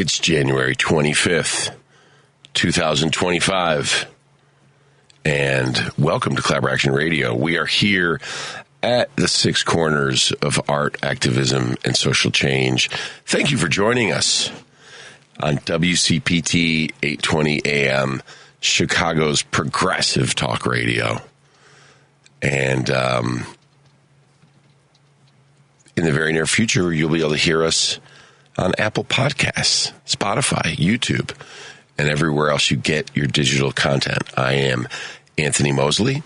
It's January 25th, 2025, and welcome to Collaboraction Radio. We are here at the six corners of art, activism, and social change. Thank you for joining us on WCPT 820 AM, Chicago's progressive talk radio. And in the very near future, you'll be able to hear us on Apple Podcasts, Spotify, YouTube, and everywhere else you get your digital content. I am Anthony Mosley,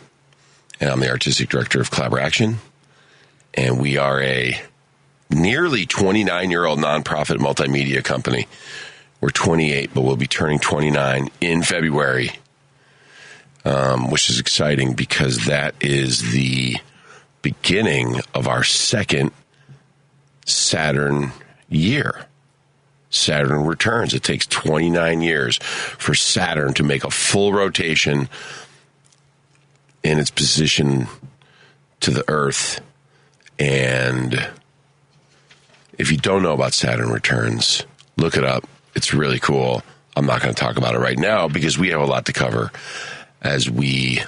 and I'm the Artistic Director of Collaboraction, and we are a nearly 29-year-old nonprofit multimedia company. We're 28, but we'll be turning 29 in February, which is exciting because that is the beginning of our second Saturn year. Saturn returns. It takes 29 years for Saturn to make a full rotation in its position to the Earth. And if you don't know about Saturn returns, look it up. It's really cool. I'm not going to talk about it right now because we have a lot to cover as we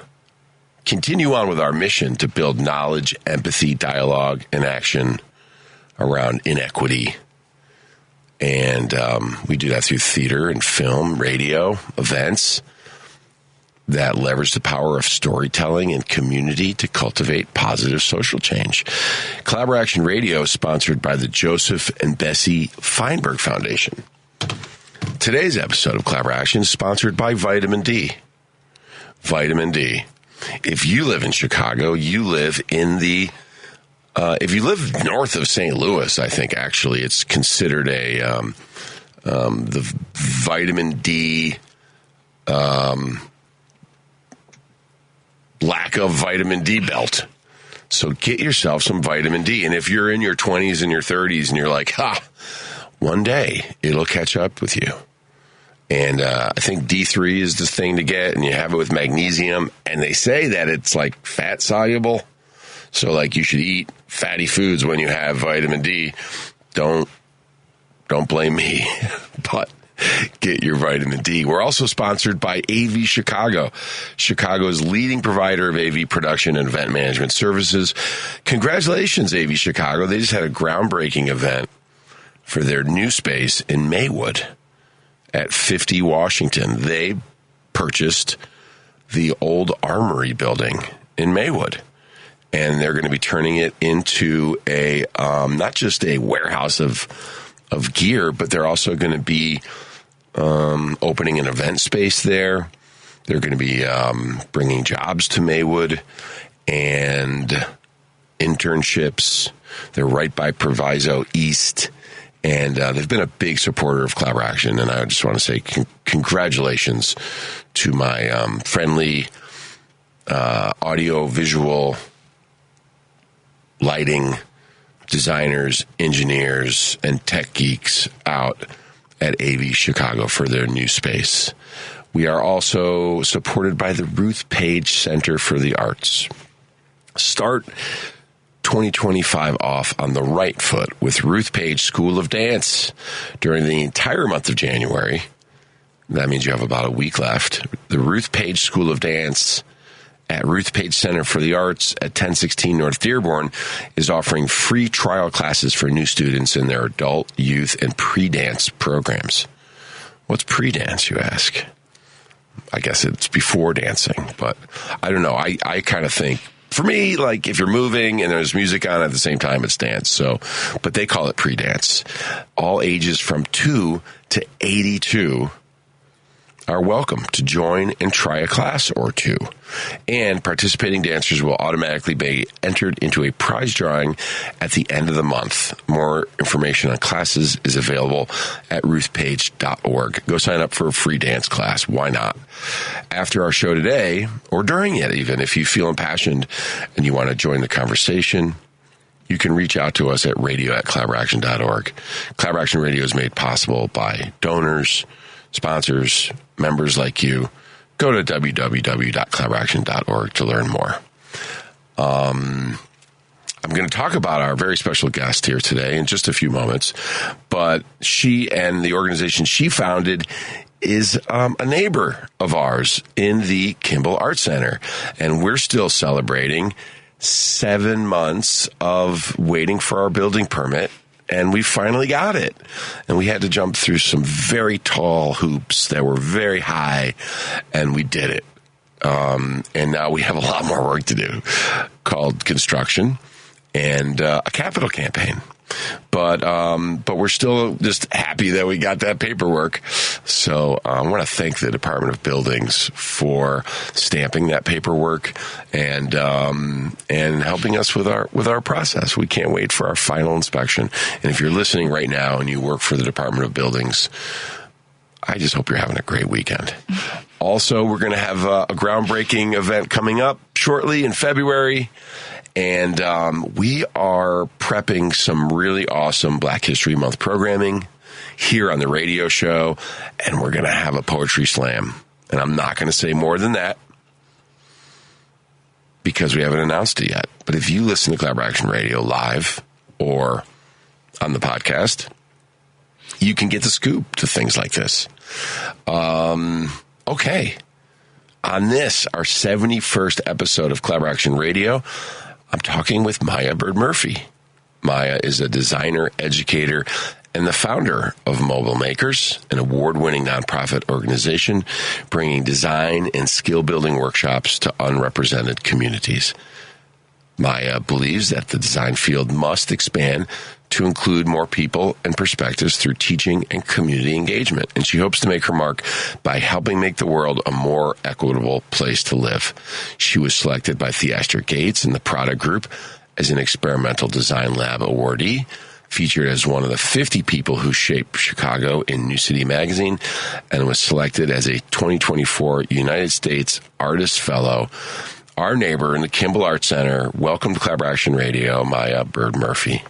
continue on with our mission to build knowledge, empathy, dialogue, and action around inequity. And we do that through theater and film, radio, events that leverage the power of storytelling and community to cultivate positive social change. Collaboration Radio is sponsored by the Joseph and Bessie Feinberg Foundation. Today's episode of Collaboration is sponsored by Vitamin D. Vitamin D. If you live in Chicago, you live in the if you live north of St. Louis, I think actually it's considered the vitamin D, lack of vitamin D belt. So get yourself some vitamin D. And if you're in your 20s and your 30s and you're like, one day it'll catch up with you. And I think D3 is the thing to get, and you have it with magnesium. And they say that it's like fat soluble. So, like, you should eat fatty foods when you have vitamin D. Don't blame me, but get your vitamin D. We're also sponsored by AV Chicago, Chicago's leading provider of AV production and event management services. Congratulations, AV Chicago. They just had a groundbreaking event for their new space in Maywood at 50 Washington. They purchased the old Armory building in Maywood. And they're going to be turning it into a not just a warehouse of gear, but they're also going to be opening an event space there. They're going to be bringing jobs to Maywood and internships. They're right by Proviso East, and they've been a big supporter of Collaboration. And I just want to say congratulations to my friendly audio-visual lighting designers, engineers, and tech geeks out at AV Chicago for their new space. We are also supported by the Ruth Page Center for the Arts. Start 2025 off on the right foot with Ruth Page School of Dance during the entire month of January. That means you have about a week left. The Ruth Page School of Dance at Ruth Page Center for the Arts at 1016 North Dearborn is offering free trial classes for new students in their adult, youth, and pre-dance programs. What's pre-dance, you ask? I guess it's before dancing, but I don't know. I kind of think, for me, like if you're moving and there's music on at the same time, it's dance. So, but they call it pre-dance. All ages from 2 to 82 are welcome to join and try a class or two. And participating dancers will automatically be entered into a prize drawing at the end of the month. More information on classes is available at ruthpage.org. Go sign up for a free dance class. Why not? After our show today, or during it even, if you feel impassioned and you want to join the conversation, you can reach out to us at radio@collaboraction.org. Collaboration Radio is made possible by donors, sponsors, members like you. Go to www.collaboraction.org to learn more. I'm going to talk about our very special guest here today in just a few moments, but she and the organization she founded is a neighbor of ours in the Kimball Art Center, and we're still celebrating 7 months of waiting for our building permit, and we finally got it. And we had to jump through some very tall hoops that were very high, and we did it. And now we have a lot more work to do, called construction and a capital campaign. But we're still just happy that we got that paperwork. So I want to thank the Department of Buildings for stamping that paperwork and helping us with our process. We can't wait for our final inspection. And if you're listening right now and you work for the Department of Buildings, I just hope you're having a great weekend. Also, we're going to have a groundbreaking event coming up shortly in February. And we are prepping some really awesome Black History Month programming here on the radio show. And we're going to have a poetry slam. And I'm not going to say more than that because we haven't announced it yet. But if you listen to Collaboration Radio live or on the podcast, you can get the scoop to things like this. Okay. On this, our 71st episode of Collaboration Radio, I'm talking with Maya Bird Murphy. Maya is a designer, educator, and the founder of Mobile Makers, an award-winning nonprofit organization bringing design and skill-building workshops to unrepresented communities. Maya believes that the design field must expand to include more people and perspectives through teaching and community engagement. And she hopes to make her mark by helping make the world a more equitable place to live. She was selected by Theaster Gates and the Prada Group as an Experimental Design Lab awardee, featured as one of the 50 people who shaped Chicago in New City Magazine, and was selected as a 2024 United States Artist Fellow. Our neighbor in the Kimball Art Center. Welcome to Collaboration Radio, Maya Bird Murphy.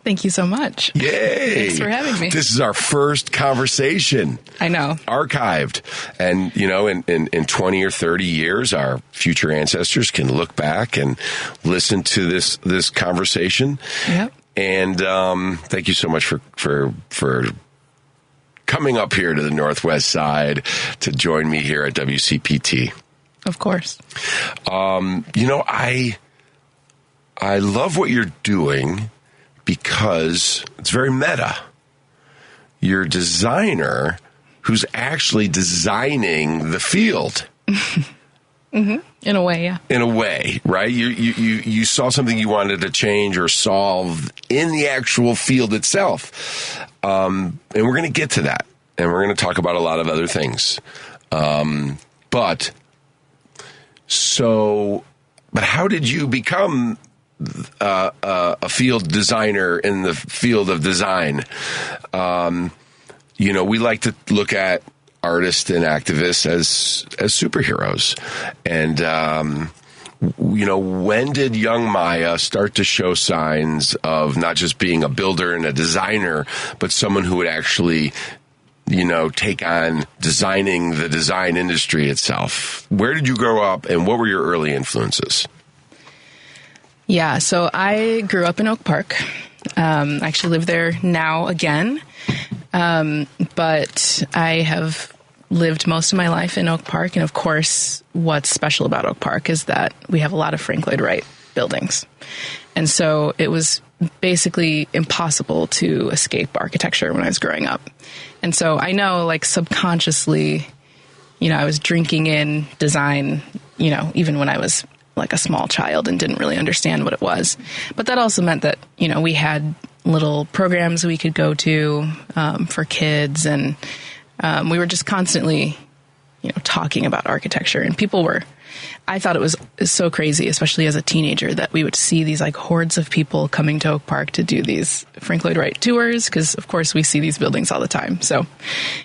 Thank you so much. Yay! Thanks for having me. This is our first conversation. I know. Archived. And, you know, in 20 or 30 years, our future ancestors can look back and listen to this conversation. Yep. And thank you so much for coming up here to the Northwest Side to join me here at WCPT. Of course. You know, I love what you're doing because it's very meta. You're a designer who's actually designing the field. Mm-hmm. In a way, yeah. In a way, right? You saw something you wanted to change or solve in the actual field itself. And we're going to get to that. And we're going to talk about a lot of other things. But how did you become a field designer in the field of design? You know, we like to look at artists and activists as superheroes. And, you know, when did young Maya start to show signs of not just being a builder and a designer, but someone who would actually, you know, take on designing the design industry itself? Where did you grow up and what were your early influences? Yeah, so I grew up in Oak Park. I actually live there now again. But I have lived most of my life in Oak Park. And of course, what's special about Oak Park is that we have a lot of Frank Lloyd Wright buildings. And so it was basically impossible to escape architecture when I was growing up. And so I know, like, subconsciously, you know, I was drinking in design, you know, even when I was like a small child and didn't really understand what it was. But that also meant that, you know, we had little programs we could go to for kids. And we were just constantly, you know, talking about architecture. And I thought it was so crazy, especially as a teenager, that we would see these like hordes of people coming to Oak Park to do these Frank Lloyd Wright tours, because of course we see these buildings all the time. So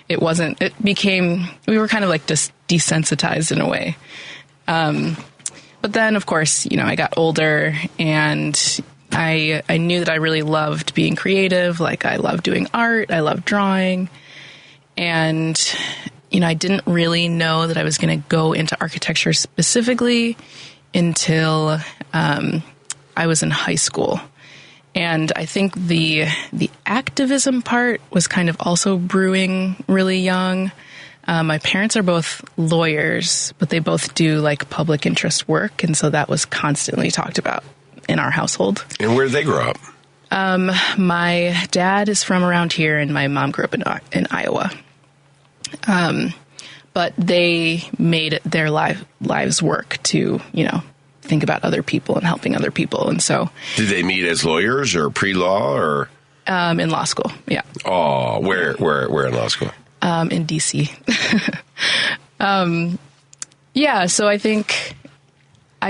we were kind of like just desensitized in a way. But then of course, you know, I got older and I knew that I really loved being creative. Like, I loved doing art. I loved drawing. And, you know, I didn't really know that I was going to go into architecture specifically until I was in high school. And I think the activism part was kind of also brewing really young. My parents are both lawyers, but they both do like public interest work. And so that was constantly talked about in our household. And where did they grow up? My dad is from around here and my mom grew up in Iowa. But they made it their lives work to, think about other people and helping other people. And so. Did they meet as lawyers or pre-law or? In law school. Yeah. Oh, where in law school? In DC. Yeah. So I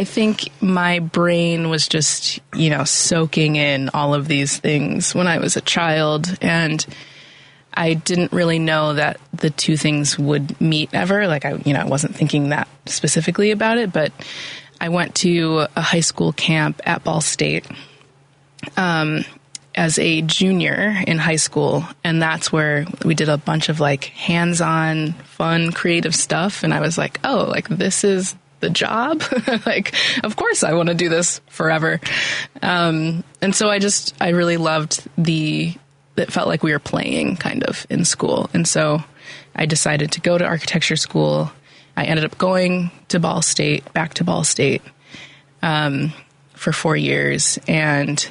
think my brain was just, soaking in all of these things when I was a child, and I didn't really know that the two things would meet ever. Like I wasn't thinking that specifically about it, but I went to a high school camp at Ball State, as a junior in high school. And that's where we did a bunch of like hands-on, fun, creative stuff. And I was like, oh, like this is the job. Like, of course I want to do this forever. And so I really loved it felt like we were playing kind of in school. And so I decided to go to architecture school. I ended up going to Ball State, back to Ball State, for 4 years. And,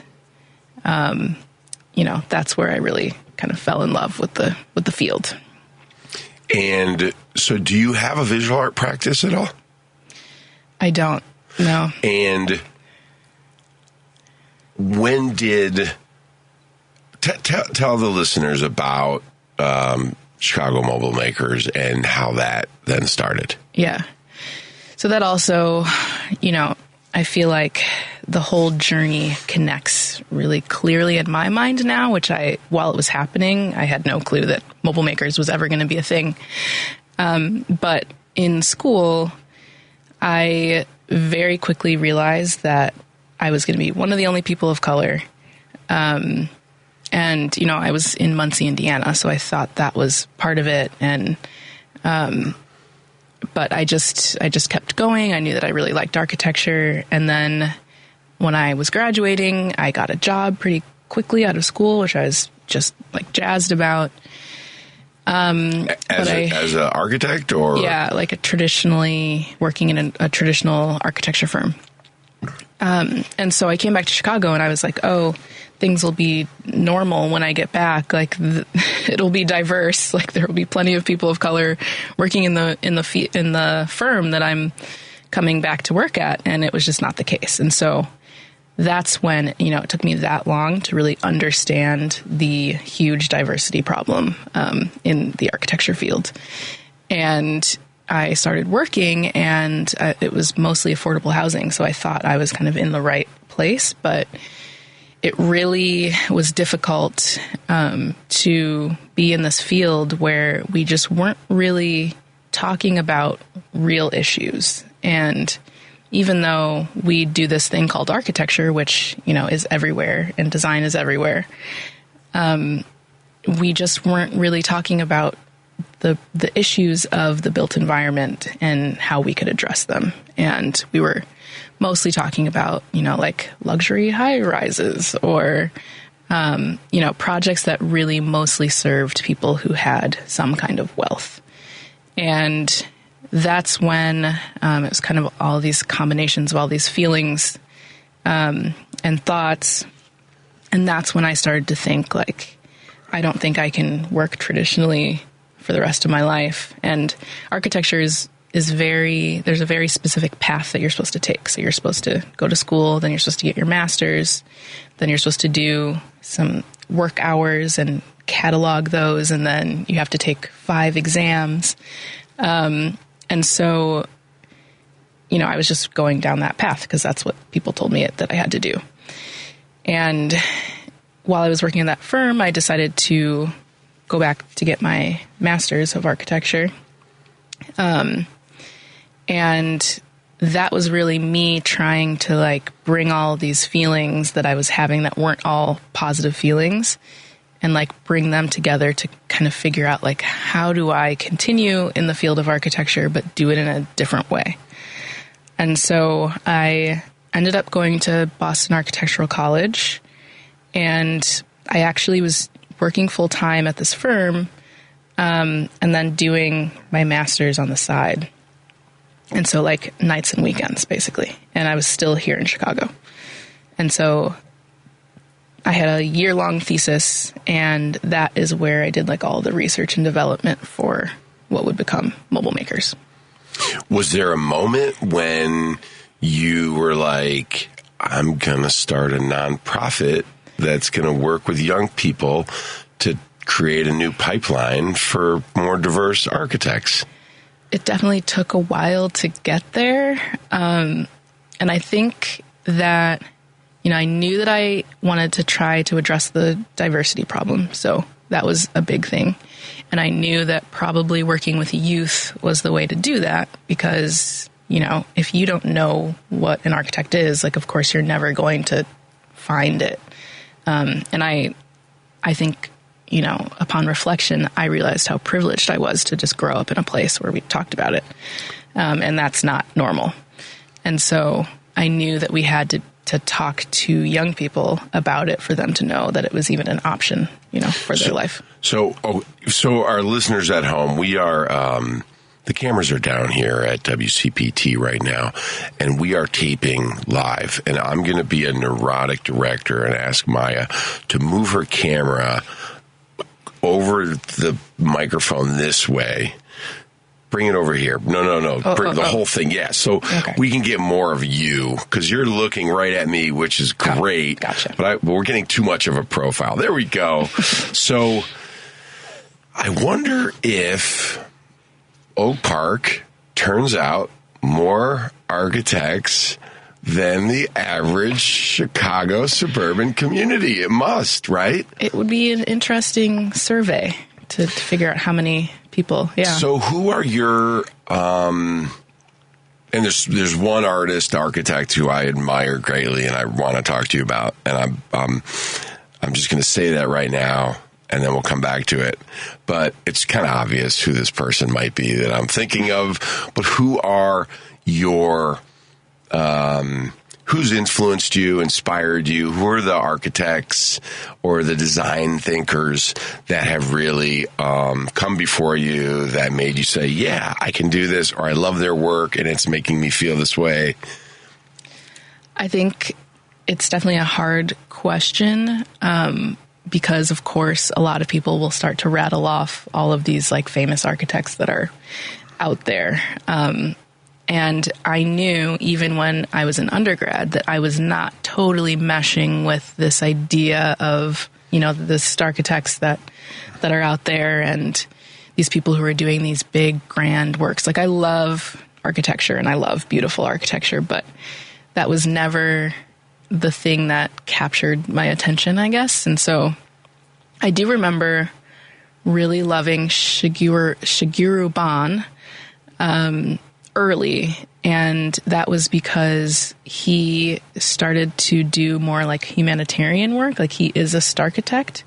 that's where I really kind of fell in love with the field. And so do you have a visual art practice at all? I don't, no. And when did, tell the listeners about Chicago Mobile Makers and how that then started. Yeah. So that also, I feel like the whole journey connects really clearly in my mind now, while it was happening, I had no clue that Mobile Makers was ever going to be a thing. But in school, I very quickly realized that I was going to be one of the only people of color. And, I was in Muncie, Indiana, so I thought that was part of it. And, but I just kept going. I knew that I really liked architecture. And then when I was graduating, I got a job pretty quickly out of school, which I was just like jazzed about. As an architect, or? Yeah, like working in a traditional architecture firm. And so I came back to Chicago and I was like, oh, things will be normal when I get back. Like it'll be diverse. Like there will be plenty of people of color working in the firm that I'm coming back to work at. And it was just not the case. And so that's when, it took me that long to really understand the huge diversity problem in the architecture field. And I started working, and it was mostly affordable housing. So I thought I was kind of in the right place, but it really was difficult to be in this field where we just weren't really talking about real issues. And even though we do this thing called architecture, which, is everywhere and design is everywhere, we just weren't really talking about the issues of the built environment and how we could address them. And we were mostly talking about, like luxury high rises or, projects that really mostly served people who had some kind of wealth. And that's when it was kind of all these combinations of all these feelings and thoughts. And that's when I started to think, like, I don't think I can work traditionally for the rest of my life. And architecture is there's a very specific path that you're supposed to take. So you're supposed to go to school, then you're supposed to get your master's, then you're supposed to do some work hours and catalog those, and then you have to take 5 exams. And so, I was just going down that path because that's what people told me that I had to do. And while I was working in that firm, I decided to go back to get my master's of architecture. And that was really me trying to like bring all these feelings that I was having that weren't all positive feelings and like bring them together to kind of figure out like, how do I continue in the field of architecture, but do it in a different way? And so I ended up going to Boston Architectural College, and I actually was working full-time at this firm, and then doing my master's on the side. And so like nights and weekends, basically. And I was still here in Chicago. And so I had a year-long thesis, and that is where I did like all the research and development for what would become Mobile Makers. Was there a moment when you were like, I'm going to start a nonprofit that's going to work with young people to create a new pipeline for more diverse architects? It definitely took a while to get there. And I think that, I knew that I wanted to try to address the diversity problem. So that was a big thing. And I knew that probably working with youth was the way to do that because, if you don't know what an architect is, like, of course, you're never going to find it. And I think, upon reflection, I realized how privileged I was to just grow up in a place where we talked about it. And that's not normal. And so I knew that we had to talk to young people about it for them to know that it was even an option, for their life. So our listeners at home, we are, the cameras are down here at WCPT right now, and we are taping live. And I'm going to be a neurotic director and ask Maya to move her camera over the microphone this way. Bring it over here. No. Bring the whole thing. Yeah. So we can get more of you because you're looking right at me, which is great. Gotcha. But we're getting too much of a profile. There we go. So I wonder if Oak Park turns out more architects than the average Chicago suburban community. It must, right? It would be an interesting survey to figure out how many people. Yeah. So who are your and there's one architect who I admire greatly and I want to talk to you about, and I'm just going to say that right now and then we'll come back to it. But it's kind of obvious who this person might be that I'm thinking of, but who are your who's influenced you, inspired you? Who are the architects or the design thinkers that have really come before you that made you say, yeah, I can do this, or I love their work and it's making me feel this way? I think it's definitely a hard question because, of course, a lot of people will start to rattle off all of these like famous architects that are out there. And I knew even when I was an undergrad that I was not totally meshing with this idea of, this architects that are out there and these people who are doing these big, grand works. Like, I love architecture and I love beautiful architecture, but that was never the thing that captured my attention, I guess. And so I do remember really loving Shigeru Ban, early, and that was because he started to do more like humanitarian work. Like, he is a starchitect,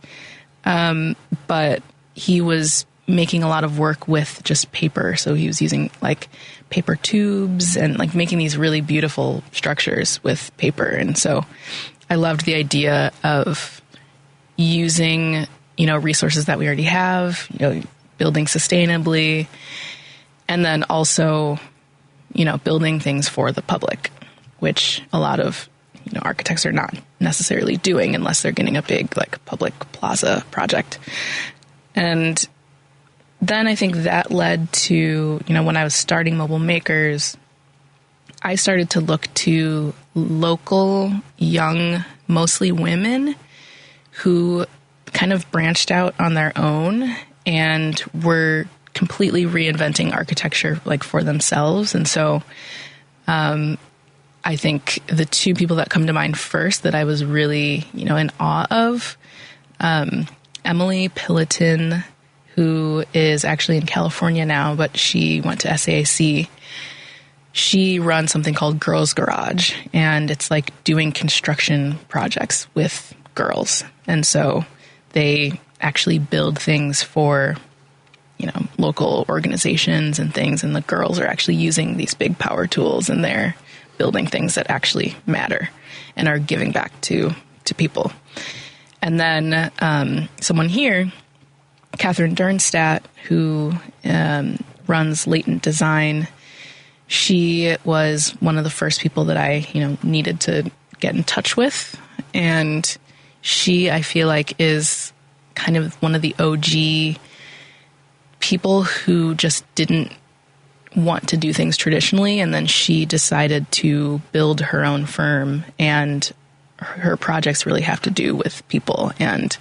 but he was making a lot of work with just paper. So he was using like paper tubes and like making these really beautiful structures with paper. And so I loved the idea of using, resources that we already have, building sustainably, and then also, building things for the public, which a lot of, architects are not necessarily doing unless they're getting a big, like, public plaza project. And then I think that led to, when I was starting Mobile Makers, I started to look to local, young, mostly women who kind of branched out on their own and were completely reinventing architecture like for themselves. And so I think the two people that come to mind first that I was really, in awe of, Emily Pillatin, who is actually in California now, but she went to SAIC. She runs something called Girls Garage, and it's like doing construction projects with girls. And so they actually build things for local organizations and things, and the girls are actually using these big power tools, and they're building things that actually matter and are giving back to people. And then someone here, Catherine Dernstadt, who runs Latent Design, she was one of the first people that I, needed to get in touch with. And she, I feel like, is kind of one of the OG people who just didn't want to do things traditionally. And then she decided to build her own firm, and her projects really have to do with people and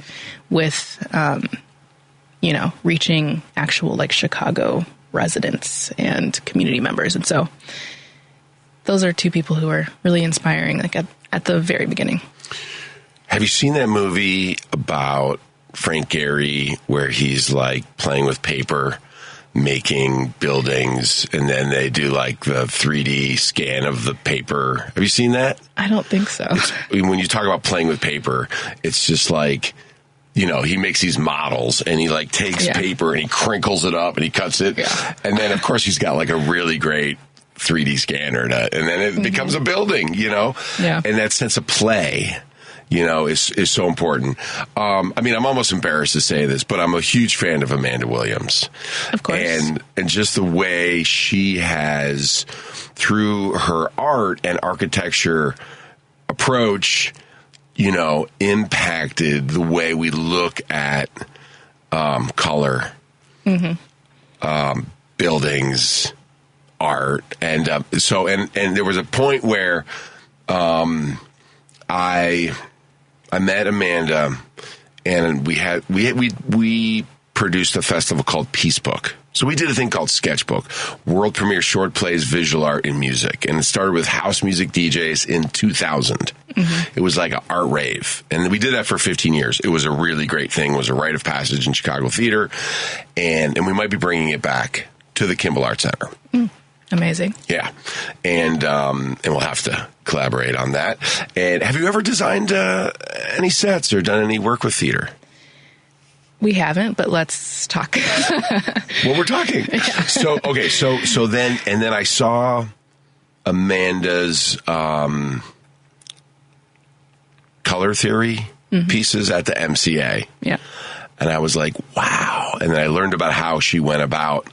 with, reaching actual like Chicago residents and community members. And so those are two people who are really inspiring, like at the very beginning. Have you seen that movie about Frank Gehry where he's like playing with paper, making buildings, and then they do like the 3D scan of the paper? Have you seen that? I don't think so. When you talk about playing with paper, it's just like, he makes these models and he like takes paper and he crinkles it up and he cuts it. Yeah. And then of course he's got like a really great 3D scanner and then it becomes a building, Yeah. And that sense of play, is so important. I'm almost embarrassed to say this, but I'm a huge fan of Amanda Williams. Of course. And just the way she has, through her art and architecture approach, impacted the way we look at color, buildings, art. And so there was a point where I met Amanda, and we produced a festival called Peace Book. So we did a thing called Sketchbook, world premiere short plays, visual art, and music. And it started with house music DJs in 2000. It was like an art rave. And we did that for 15 years. It was a really great thing. It was a rite of passage in Chicago theater. And we might be bringing it back to the Kimball Art Center. Amazing. Yeah. And we'll have to collaborate on that. And have you ever designed any sets or done any work with theater? We haven't, but let's talk. Well, we're talking. Yeah. So then I saw Amanda's color theory pieces at the MCA. Yeah. And I was like, wow. And then I learned about how she went about,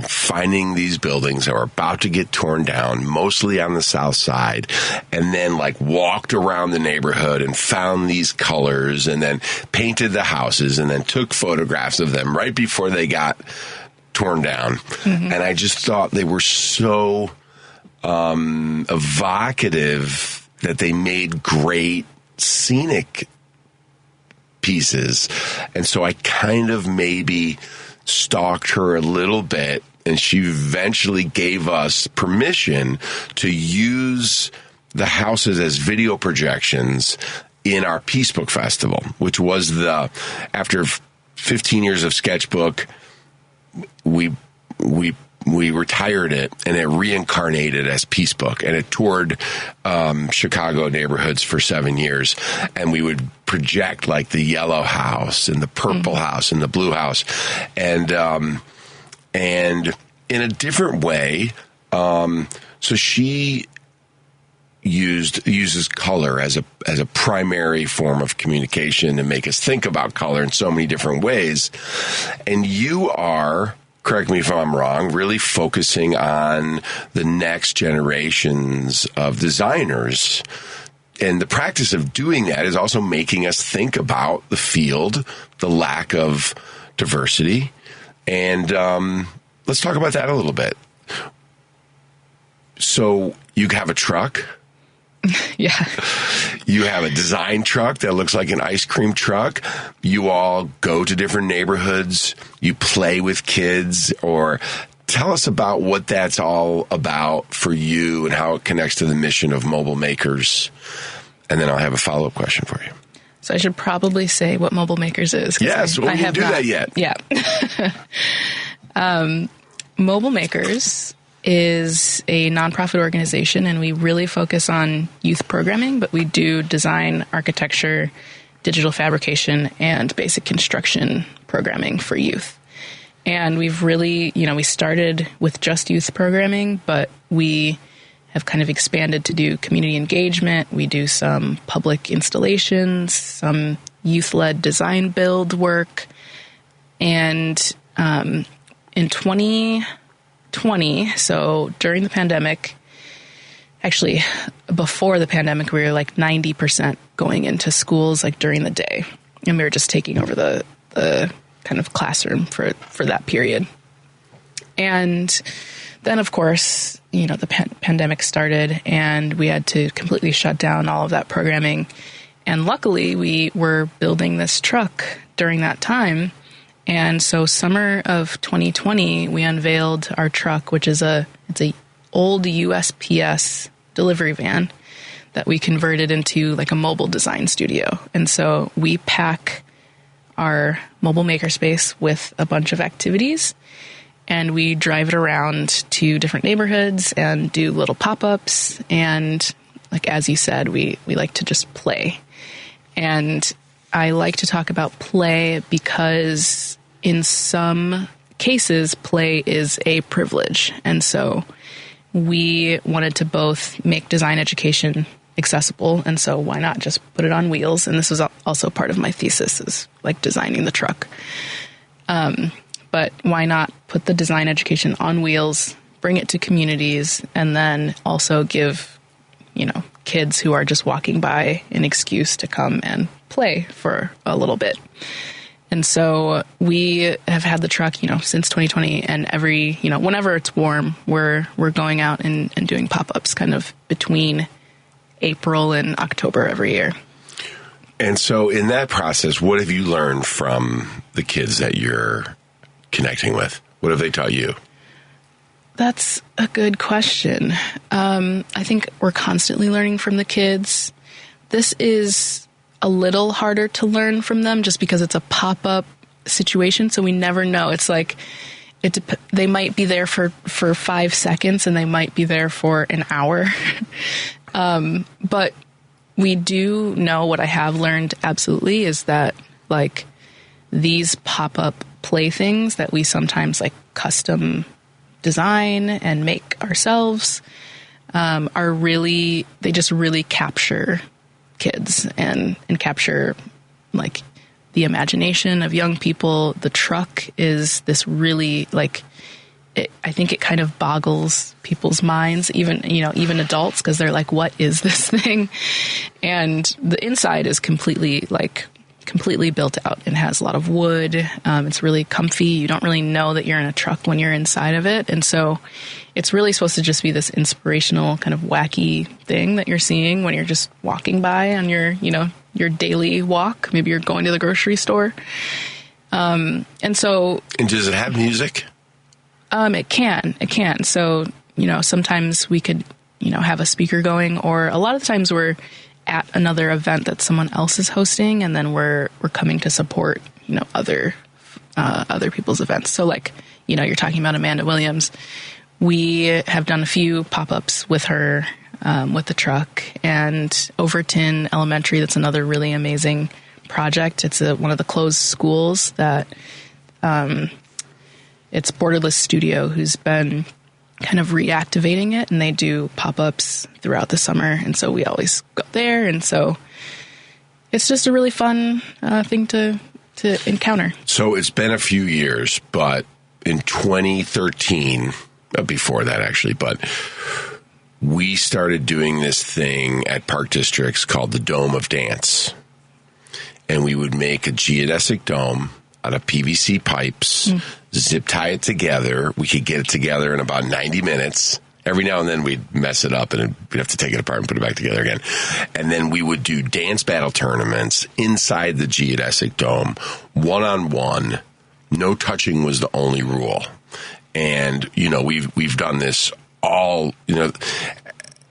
finding these buildings that were about to get torn down, mostly on the south side, and then like walked around the neighborhood and found these colors and then painted the houses and then took photographs of them right before they got torn down. And I just thought they were so evocative that they made great scenic pieces. And so I kind of maybe stalked her a little bit, and she eventually gave us permission to use the houses as video projections in our Peace Book Festival, which was after 15 years of Sketchbook, we retired it, and it reincarnated as Peace Book, and it toured Chicago neighborhoods for 7 years, and we would project like the yellow house and the purple house and the blue house, and in a different way. So she uses color as a primary form of communication to make us think about color in so many different ways, and you are, correct me if I'm wrong, really focusing on the next generations of designers. And the practice of doing that is also making us think about the field, the lack of diversity. And let's talk about that a little bit. So you have a truck. Yeah. You have a design truck that looks like an ice cream truck. You all go to different neighborhoods. You play with kids. Or tell us about what that's all about for you and how it connects to the mission of Mobile Makers. And then I'll have a follow-up question for you. So I should probably say what Mobile Makers is. Yes, we didn't do that yet. Yeah. Mobile Makers is a nonprofit organization, and we really focus on youth programming, but we do design, architecture, digital fabrication, and basic construction programming for youth. And we've really, we started with just youth programming, but we have kind of expanded to do community engagement. We do some public installations, some youth-led design build work. And in 2020, so during the pandemic, actually before the pandemic, we were like 90% going into schools like during the day. And we were just taking over the kind of classroom for that period. And then, of course, the pandemic started and we had to completely shut down all of that programming. And luckily, we were building this truck during that time. And so summer of 2020, we unveiled our truck, which is it's a old USPS delivery van that we converted into like a mobile design studio. And so we pack our mobile makerspace with a bunch of activities, and we drive it around to different neighborhoods and do little pop-ups. And like, as you said, we like to just play. And I like to talk about play because in some cases, play is a privilege. And so we wanted to both make design education accessible. And so why not just put it on wheels? And this was also part of my thesis, is like designing the truck. But why not put the design education on wheels, bring it to communities, and then also give, kids who are just walking by an excuse to come and play for a little bit. And so we have had the truck, since 2020, and whenever it's warm, we're going out and doing pop-ups kind of between April and October every year. And so in that process, what have you learned from the kids that you're connecting with? What have they taught you? That's a good question. I think we're constantly learning from the kids. This is a little harder to learn from them just because it's a pop-up situation, so we never know. It's like they might be there for 5 seconds and they might be there for an hour. But we do know, what I have learned absolutely is that like these pop-up playthings that we sometimes like custom design and make ourselves they just really capture kids and capture like the imagination of young people. The truck is this really I think it kind of boggles people's minds, even adults, because they're like, what is this thing? And the inside is completely built out and has a lot of wood. It's really comfy. You don't really know that you're in a truck when you're inside of it. And so it's really supposed to just be this inspirational kind of wacky thing that you're seeing when you're just walking by on your daily walk. Maybe you're going to the grocery store. And does it have music? It can. So, sometimes we could, have a speaker going, or a lot of times we're at another event that someone else is hosting, and then we're coming to support, other people's events. So you're talking about Amanda Williams. We have done a few pop-ups with her, with the truck, and Overton Elementary. That's another really amazing project. It's one of the closed schools that, it's Borderless Studio who's been kind of reactivating it, and they do pop-ups throughout the summer. And so we always go there. And so it's just a really fun thing to encounter. So it's been a few years, but in 2013, before that actually, but we started doing this thing at Park Districts called the Dome of Dance. And we would make a geodesic dome out of PVC pipes, zip tie it together. We could get it together in about 90 minutes. Every now and then we'd mess it up and we'd have to take it apart and put it back together again. And then we would do dance battle tournaments inside the geodesic dome, one-on-one. No touching was the only rule. And, we've done this all,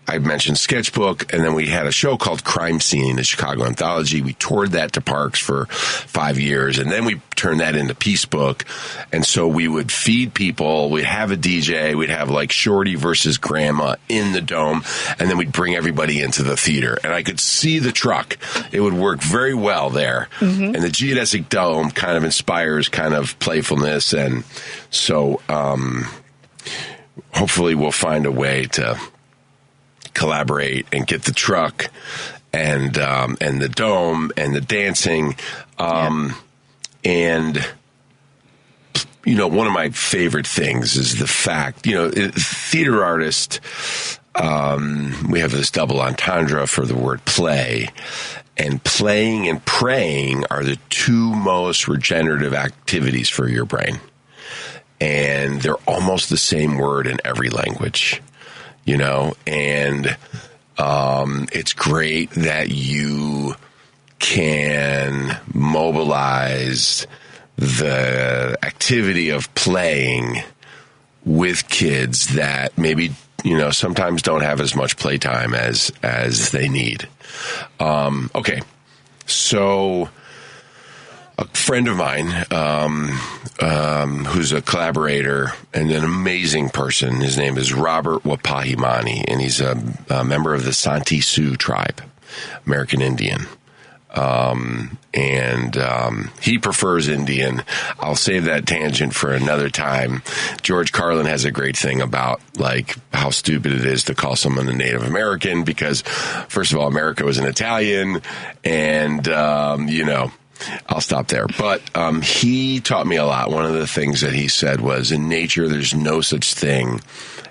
I mentioned Sketchbook, and then we had a show called Crime Scene, the Chicago Anthology. We toured that to parks for 5 years, and then we turned that into Peace Book. And so we would feed people. We'd have a DJ. We'd have like Shorty versus Grandma in the dome, and then we'd bring everybody into the theater. And I could see the truck. It would work very well there. Mm-hmm. And the geodesic dome kind of inspires kind of playfulness. And so hopefully we'll find a way to collaborate and get the truck and the dome and the dancing. And, one of my favorite things is the fact, theater artist, we have this double entendre for the word play. And playing and praying are the two most regenerative activities for your brain. And they're almost the same word in every language, and it's great that you can mobilize the activity of playing with kids that maybe, sometimes don't have as much playtime as they need. Okay. So a friend of mine, who's a collaborator and an amazing person, his name is Robert Wapahimani, and he's a member of the Santee Sioux tribe, American Indian. He prefers Indian. I'll save that tangent for another time. George Carlin has a great thing about how stupid it is to call someone a Native American because, first of all, America was an Italian, and I'll stop there. But he taught me a lot. One of the things that he said was, in nature, there's no such thing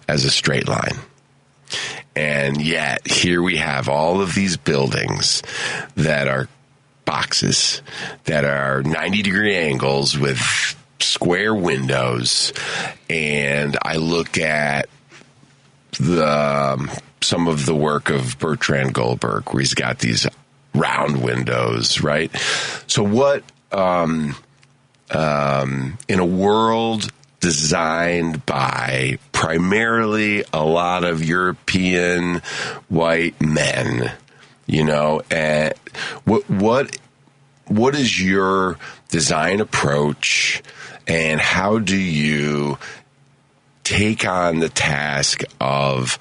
as a straight line. And yet, here we have all of these buildings that are boxes, that are 90-degree angles with square windows. And I look at some of the work of Bertrand Goldberg, where he's got these round windows, right? So what, in a world designed by primarily a lot of European white men, and what is your design approach, and how do you take on the task of,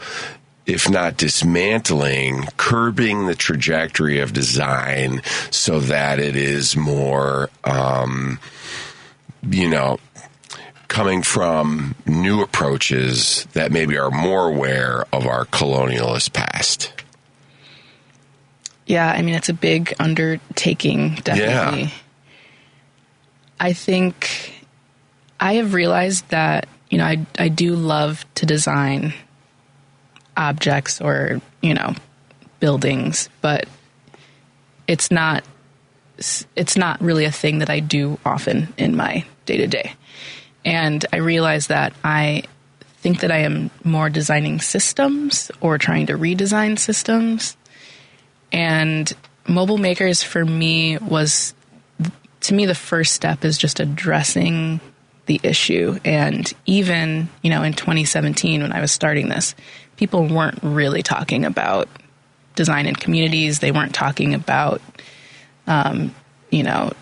if not dismantling, curbing the trajectory of design so that it is more, coming from new approaches that maybe are more aware of our colonialist past? Yeah, it's a big undertaking, definitely. Yeah. I think I have realized that, I do love to design objects or, buildings, but it's not really a thing that I do often in my day-to-day. And I realize that I think that I am more designing systems or trying to redesign systems. And Mobile Makers for me the first step is just addressing the issue. And even, in 2017, when I was starting this, people weren't really talking about design in communities. They weren't talking about,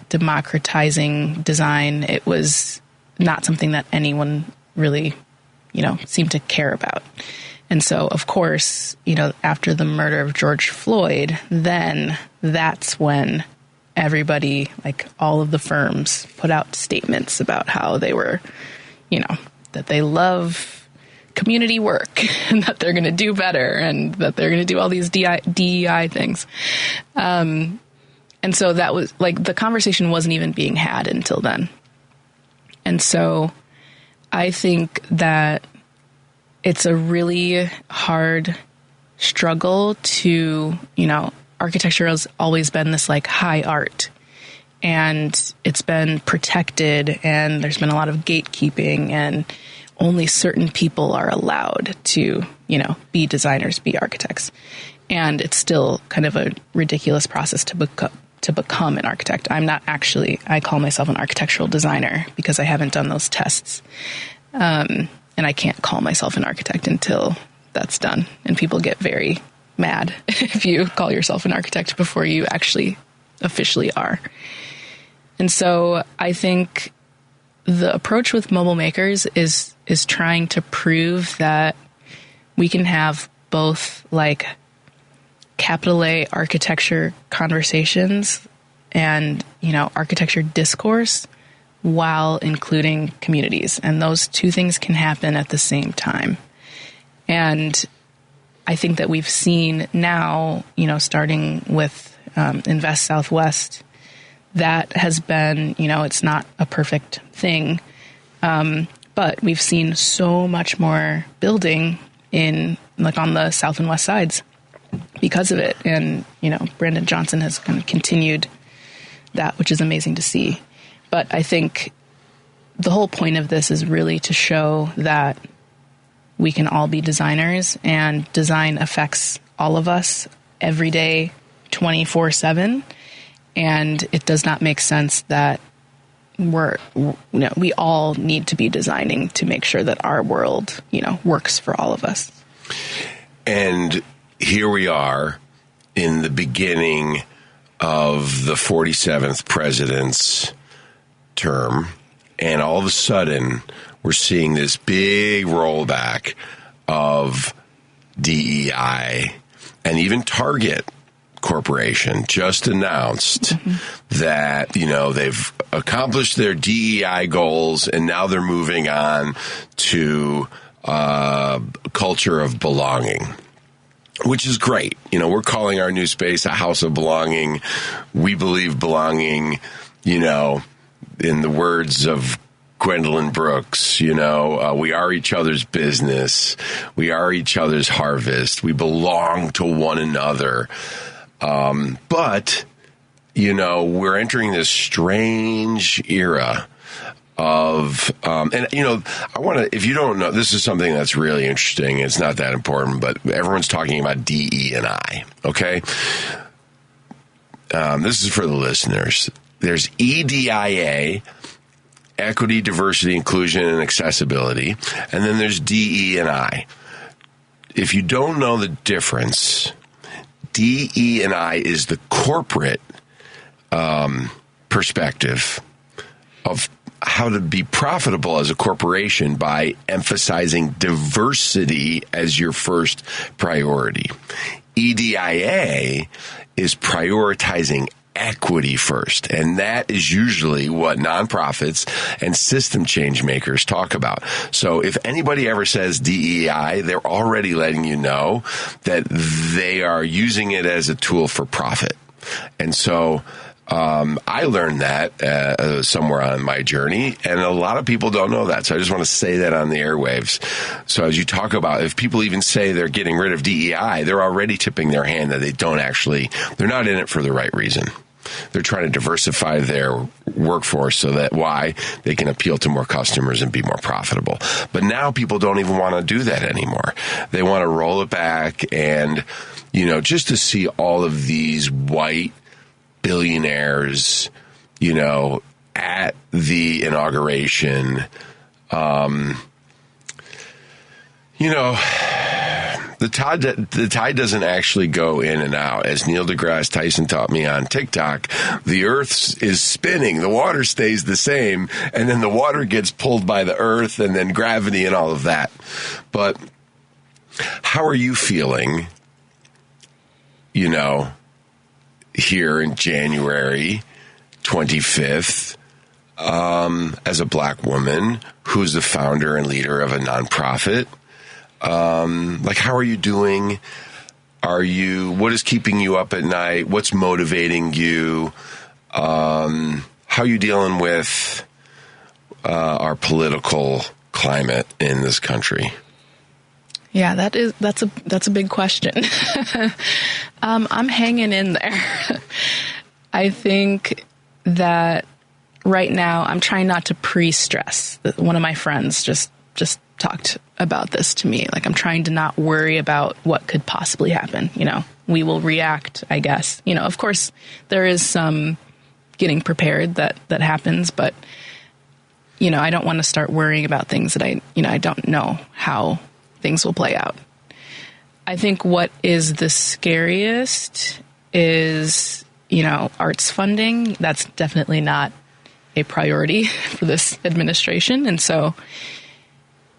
democratizing design. It was not something that anyone really, seemed to care about. And so, of course, after the murder of George Floyd, then that's when everybody, all of the firms, put out statements about how they were, that they love community work and that they're going to do better and that they're going to do all these DEI things. And so that was the conversation wasn't even being had until then. And so I think that it's a really hard struggle to, architecture has always been this high art, and it's been protected, and there's been a lot of gatekeeping, and only certain people are allowed to, be designers, be architects. And it's still kind of a ridiculous process to become an architect. I call myself an architectural designer because I haven't done those tests. And I can't call myself an architect until that's done. And people get very mad if you call yourself an architect before you actually officially are. And so I think the approach with Mobile Makers is trying to prove that we can have both capital A architecture conversations and, architecture discourse while including communities. And those two things can happen at the same time. And I think that we've seen now, starting with Invest Southwest, that has been, it's not a perfect thing, but we've seen so much more building on the south and west sides because of it. And, Brandon Johnson has kind of continued that, which is amazing to see. But I think the whole point of this is really to show that we can all be designers, and design affects all of us every day, 24/7. And it does not make sense that we all need to be designing to make sure that our world, works for all of us. And here we are in the beginning of the 47th president's term, and all of a sudden we're seeing this big rollback of DEI, and even Target Corporation just announced that, they've accomplished their DEI goals, and now they're moving on to a culture of belonging, which is great. We're calling our new space a house of belonging. We believe belonging, in the words of Gwendolyn Brooks, we are each other's business. We are each other's harvest. We belong to one another. But, we're entering this strange era of, I want to, if you don't know, this is something that's really interesting. It's not that important, but everyone's talking about DE&I. Okay. This is for the listeners. There's EDIA, equity, diversity, inclusion, and accessibility. And then there's DE&I. If you don't know the difference, DE&I is the corporate perspective of how to be profitable as a corporation by emphasizing diversity as your first priority. EDIA is prioritizing equity first, and that is usually what nonprofits and system change makers talk about. So if anybody ever says DEI, they're already letting you know that they are using it as a tool for profit. And so I learned that somewhere on my journey, and a lot of people don't know that. So I just want to say that on the airwaves. So as you talk about, if people even say they're getting rid of DEI, they're already tipping their hand that they're not in it for the right reason. They're trying to diversify their workforce so that they can appeal to more customers and be more profitable. But now people don't even want to do that anymore. They want to roll it back, and, just to see all of these white billionaires, at the inauguration, the tide doesn't actually go in and out. As Neil deGrasse Tyson taught me on TikTok, the earth is spinning, the water stays the same, and then the water gets pulled by the earth, and then gravity and all of that. But how are you feeling, here in January 25th, as a Black woman who's the founder and leader of a nonprofit? How are you doing? What is keeping you up at night? What's motivating you? How are you dealing with our political climate in this country? Yeah, that's a big question. I'm hanging in there. I think that right now I'm trying not to pre-stress. One of my friends just talked about this to me. I'm trying to not worry about what could possibly happen. We will react, I guess. Of course there is some getting prepared that happens, but I don't want to start worrying about things that I don't know how things will play out. I think what is the scariest is, arts funding. That's definitely not a priority for this administration. And so,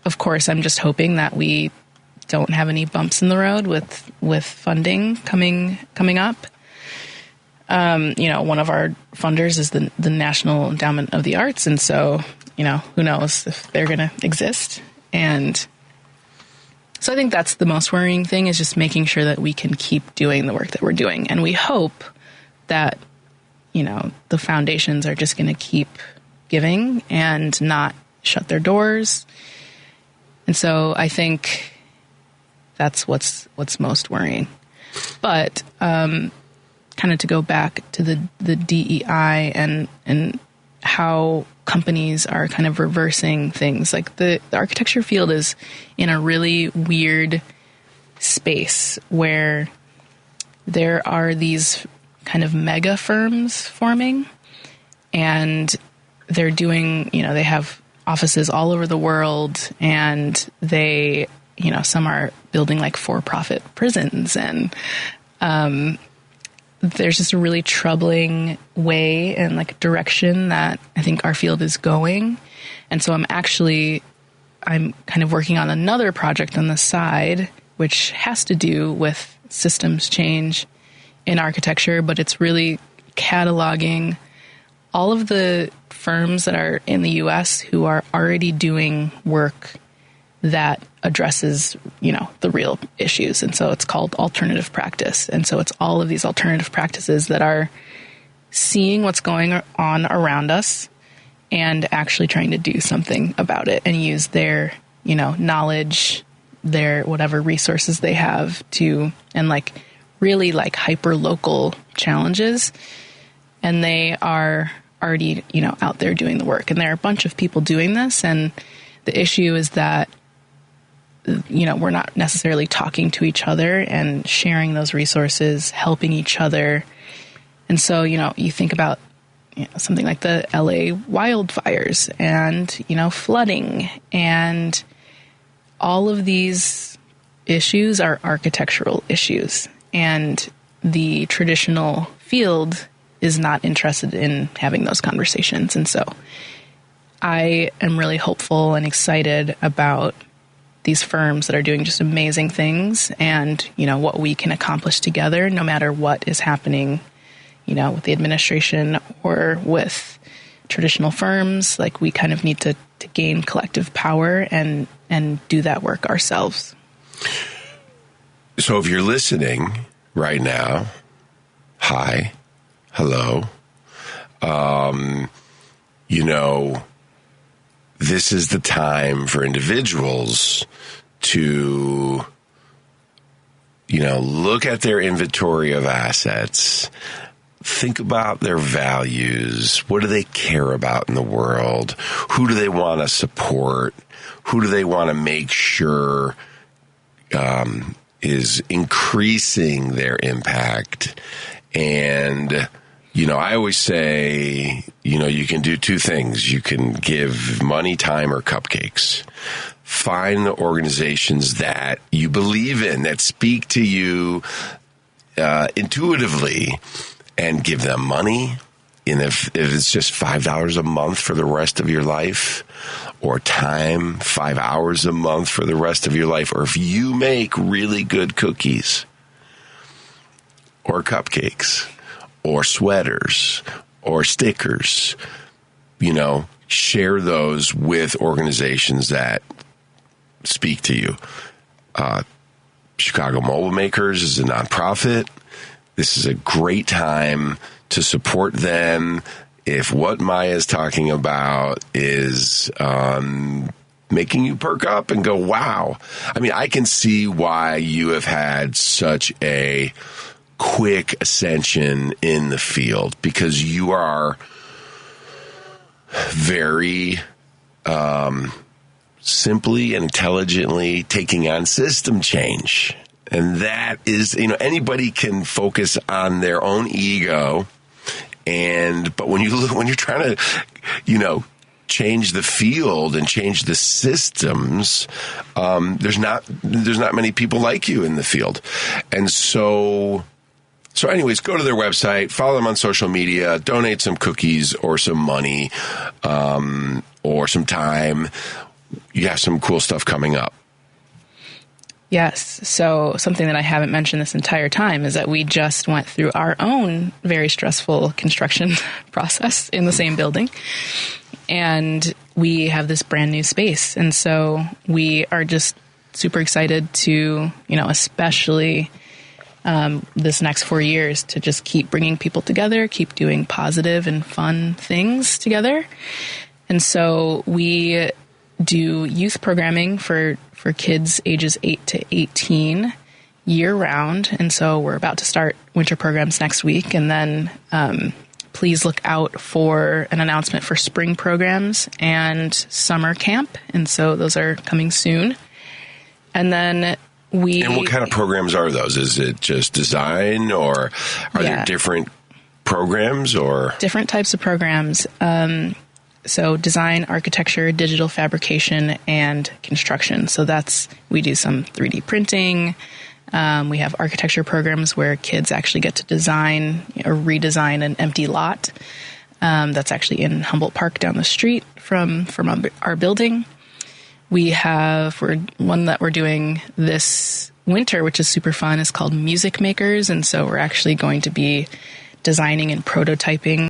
of course, I'm just hoping that we don't have any bumps in the road with funding coming up. One of our funders is the National Endowment of the Arts. And so, who knows if they're going to exist. And So I think that's the most worrying thing, is just making sure that we can keep doing the work that we're doing. And we hope that, the foundations are just going to keep giving and not shut their doors. And so I think that's what's most worrying. But kind of to go back to the DEI and how companies are kind of reversing things. Like the architecture field is in a really weird space where there are these kind of mega firms forming, and they're doing, they have offices all over the world, and they, some are building like for-profit prisons, and there's just a really troubling way and like direction that I think our field is going. And so I'm kind of working on another project on the side, which has to do with systems change in architecture, but it's really cataloging all of the firms that are in the US who are already doing work that addresses, the real issues. And so it's called alternative practice. And so it's all of these alternative practices that are seeing what's going on around us and actually trying to do something about it and use their, knowledge, their whatever resources they have to, and like really like hyper local challenges. And they are already, out there doing the work. And there are a bunch of people doing this. And the issue is that, we're not necessarily talking to each other and sharing those resources, helping each other. And so, you think about something like the LA wildfires and, flooding, and all of these issues are architectural issues. And the traditional field is not interested in having those conversations. And so I am really hopeful and excited about these firms that are doing just amazing things, and, what we can accomplish together, no matter what is happening, with the administration or with traditional firms. Like, we kind of need to gain collective power and do that work ourselves. So if you're listening right now, hi, hello, this is the time for individuals to, look at their inventory of assets, think about their values. What do they care about in the world? Who do they want to support? Who do they want to make sure is increasing their impact? And I always say, you can do two things. You can give money, time, or cupcakes. Find the organizations that you believe in, that speak to you intuitively, and give them money. And if it's just $5 a month for the rest of your life, or time, 5 hours a month for the rest of your life, or if you make really good cookies or cupcakes, or sweaters, or stickers, share those with organizations that speak to you. Chicago Mobile Makers is a nonprofit. This is a great time to support them. If what Maya's talking about is making you perk up and go, wow. I mean, I can see why you have had such a quick ascension in the field, because you are very simply and intelligently taking on system change. And that is, anybody can focus on their own ego, but when you're trying to, change the field and change the systems, there's not many people like you in the field. And so anyways, go to their website, follow them on social media, donate some cookies or some money, or some time. You have some cool stuff coming up. Yes. So something that I haven't mentioned this entire time is that we just went through our own very stressful construction process in the same building. And we have this brand new space. And so we are just super excited to, especially this next 4 years, to just keep bringing people together, keep doing positive and fun things together. And so we do youth programming for kids ages 8 to 18 year round. And so we're about to start winter programs next week. And then please look out for an announcement for spring programs and summer camp. And so those are coming soon. And then And what kind of programs are those? Is it just design, or are there different programs, or different types of programs? So design, architecture, digital fabrication, and construction. So we do some 3D printing. We have architecture programs where kids actually get to design or redesign an empty lot. That's actually in Humboldt Park down the street from our building. We have one that we're doing this winter, which is super fun, is called Music Makers. And so we're actually going to be designing and prototyping